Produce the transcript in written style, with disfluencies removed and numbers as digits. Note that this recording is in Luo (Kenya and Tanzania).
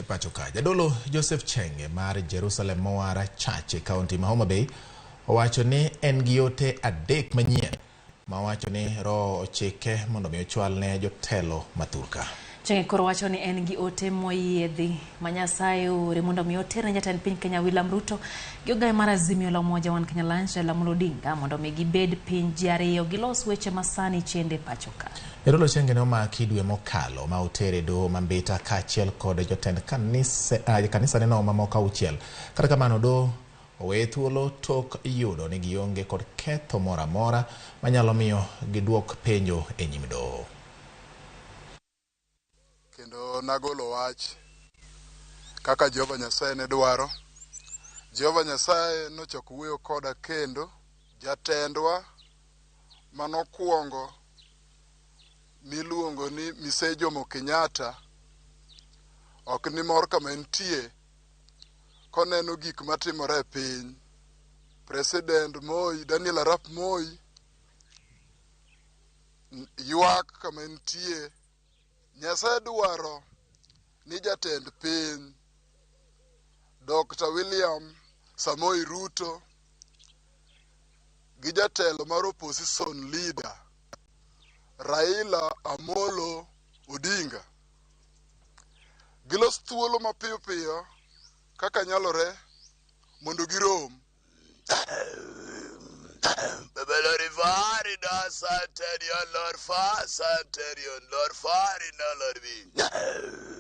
pacho ka. Jadolo Joseph Chenge mar Jerusalem Mowara Church e kaunti ma Homa Bay owacho ni en gi ote adek manyien ma wacho ni Roho ochike mondo mi ochwal ne jotelo maturka. Chenge koro wacho ni en gi ote moyiedhi ma Nyasaye ore mondo mi otere jatend piny Kenya William Ruto gi ogae mar Azimio la Umoja One Kenya Alliance Raila Amolo Odinga mondo mi gibed piny ji ariyo gilos weche masani chende pacho ka. Jadolo Chenge ne omaki dwe mokalo ma otere doho ma Mbita kaachiel kod jotend kanisa neno mamoko auchiel. Kata kamano doho owe thuolo tok yudo ni gionge kod ketho moro amora manyalo miyo giduok penjo e nyim doho. Kendo nagolo wach kaka Jehova Nyasaye ne dwaro. Jehova Nyasaye nochako wuoyo koda kendo jatendwa manokuongo miluongo ni Mise Jomo Kenyatta ok ni mor kama entie koneno gik matimore e piny. President Moi, Daniel Arap Moi ywak kama entie. Nyasaye dwaro ni jatend piny Dr. William Samoei Ruto gi jatelo mar opposition leader Raila Amolo Odinga gilos thuolo mapiyo piyo kaka nyalore mondo girom. Bebelori fari da santerion lor fa santerion lor fari na lor vi.